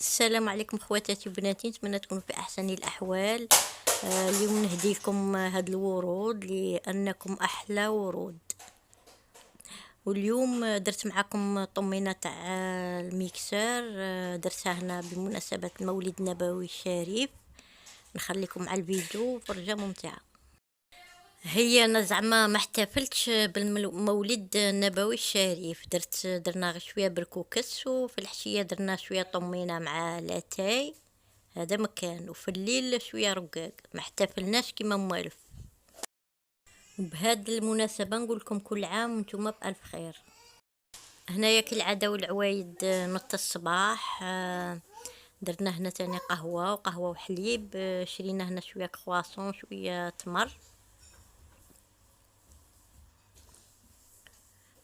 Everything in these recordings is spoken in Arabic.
السلام عليكم خواتاتي وبناتي، نتمنى تكونوا في احسن الاحوال. اليوم نهدي لكم هاد الورود لانكم احلى ورود. واليوم درت معكم طمينه تاع الميكسر، درتها هنا بمناسبه المولد النبوي الشريف. نخليكم مع الفيديو فرجه ممتعه. هي انا زعما ما احتفلتش بالمولد النبوي الشريف، درنا غير شويه بركوكس، وفي الحشيه درنا شويه طمينه مع لاتاي. هذا مكان، وفي الليل شويه رقاق. ما احتفلناش كيما موالف. وبهذه المناسبه نقول لكم كل عام وانتم بالف خير. هنايا كالعاده والعوايد نط الصباح، درنا هنا تاني قهوه وحليب. شرينا هنا شويه كرواسون شويه تمر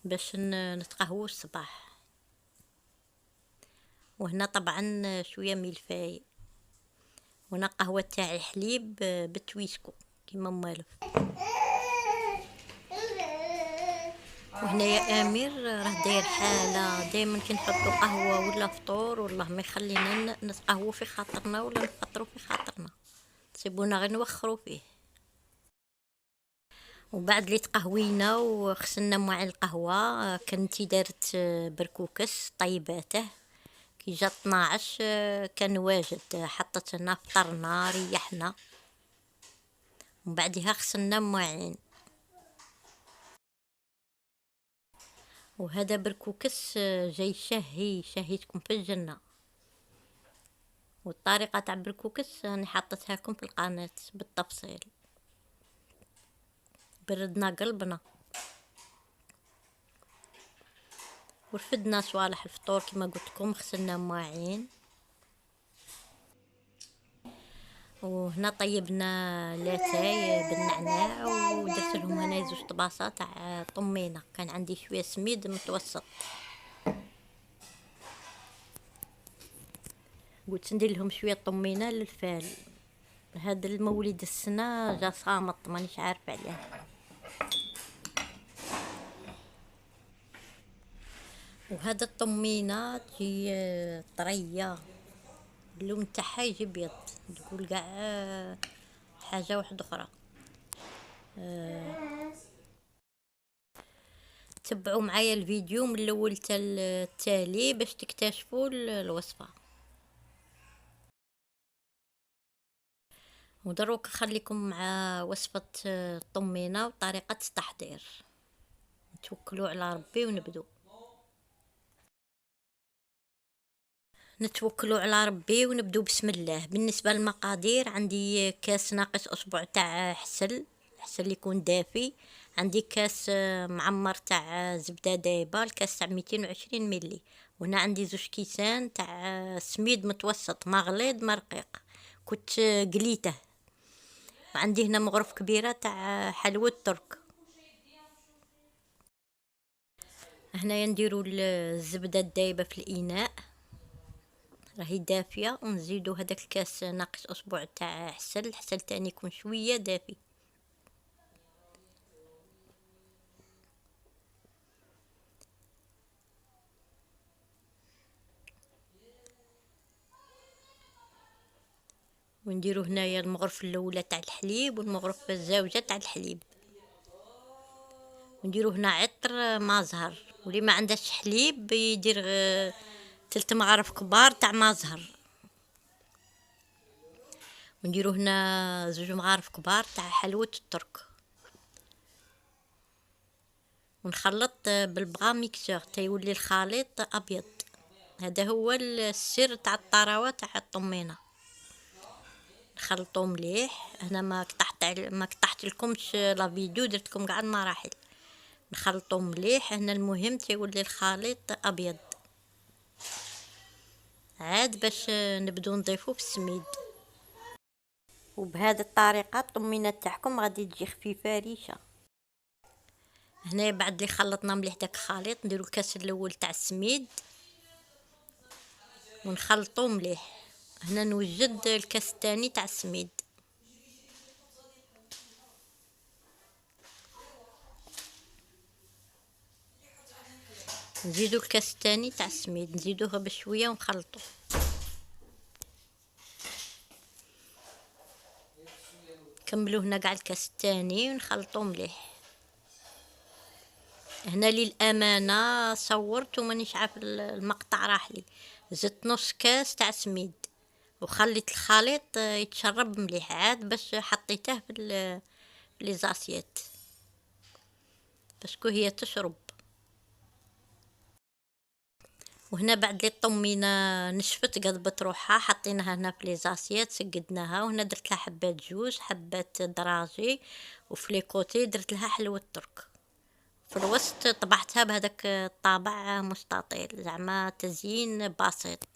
باش نتقهووا الصباح. وهنا طبعا شويه ملفاي. وانا قهوه تاعي حليب بتويسكو كيما موالف. وهنا يا امير راه داير حاله دائما كي نحطوا قهوه ولا فطور والله ما يخلينا نتقهووا في خاطرنا ولا نفطروا في خاطرنا، تسيبونا غير نوخروا فيه. وبعد اللي تقهوينا وغسلنا مواعين القهوه، كنتي دارت بركوكس طيباته. كي جا 12 كان واجد، حطتنا فطرنا ريحنا، وبعدها غسلنا مواعين. وهذا بركوكس جاي شهيتكم في الجنة. والطريقة تاع بركوكس راني حطيتها لكم في القناة بالتفصيل. بردنا قلبنا ورفدنا صوالح الفطور كما قلت لكم، غسلنا مواعين. وهنا طيبنا لاتاي بالنعناع، ودرت لهم هنا زوج طباصات تاع طمينه. كان عندي شويه سميد متوسط، قلت ندير لهم شويه طمينه للفال. هذا المولد السنه جا صامت، مانيش عارفه عليه. وهذا الطمينه تجي طريه، اللون تاعها يجي بيض، تقول كاع حاجه واحده اخرى. تبعوا معايا الفيديو من الاول حتى التالي باش تكتشفوا الوصفه. ودروك خليكم مع وصفه الطمينه وطريقه التحضير. نتوكلوا على ربي ونبدو. ونبدو بسم الله. بالنسبه للمقادير، عندي كاس ناقص اسبوع تاع حسل اللي يكون دافي. عندي كاس معمر تاع زبده دايبه، الكاس تاع 220 ملي. وهنا عندي زوج كيسان تاع سميد متوسط، ما غليظ ما رقيق، كنت قليته. وعندي هنا مغرف كبيره تاع حلوى ترك. هنا نديروا الزبده الدايبه في الاناء راهي دافيه، ونزيدوا هذاك الكاس ناقص اسبوع تاع حسل تاني يكون شويه دافي. ونديروا هنايا المغرف الاولى تاع الحليب والمغرف الزوجه تاع الحليب. ونديروا هنا عطر ما زهر، واللي ما عندهش حليب يدير 3 مغارف كبار تاع ما زهر. ونديروا هنا 2 مغارف كبار تاع حلوة الترك. ونخلط بالبغا ميكسور تيولي الخليط ابيض. هذا هو السر تاع الطراوه تاع الطمينه. نخلطو مليح. هنا ما قطعت لكمش لا فيديو، درت لكم قاع المراحل. نخلطو مليح. هنا المهم تيولي الخليط ابيض، عاد باش نبدو نضيفو في السميد. وبهذه الطريقه الطمينه تاعكم غادي تجي خفيفه ريشه. هنا بعد اللي خلطنا مليح داك الخليط، نديرو الكاس الاول تاع السميد ونخلطو مليح. هنا نوجد الكاس الثاني تاع السميد. نزيدو الكاس الثاني تاع السميد، نزيدوه بشويه ونخلطوه. نكملو هنا قاع الكاس الثاني ونخلطو مليح. هنا للامانه صورت ومانيش عارف المقطع راح لي. زدت نص كاس تاع سميد وخليت الخليط يتشرب مليح، عاد باش حطيته في لي زاسيات باسكو هي تشرب. وهنا بعد لي الطمينه نشفت قضبت روحها، حطيناها هنا في لي زاسيات سقدناها. وهنا درت لها حبات جوز، حبات دراجي، وفي لي كوتي درت لها حلوة ترك. في الوسط طبعتها بهذاك الطابع مستطيل، زعما تزيين بسيط،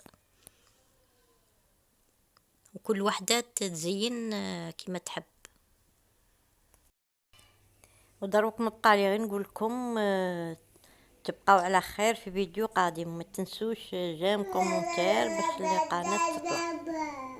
وكل وحده تزين كيما تحب. ودروك مبقى لي غير نقول لكم تبقاو على خير في فيديو قادم. ما تنسوش جيم كومونتير باش القناه تطلع.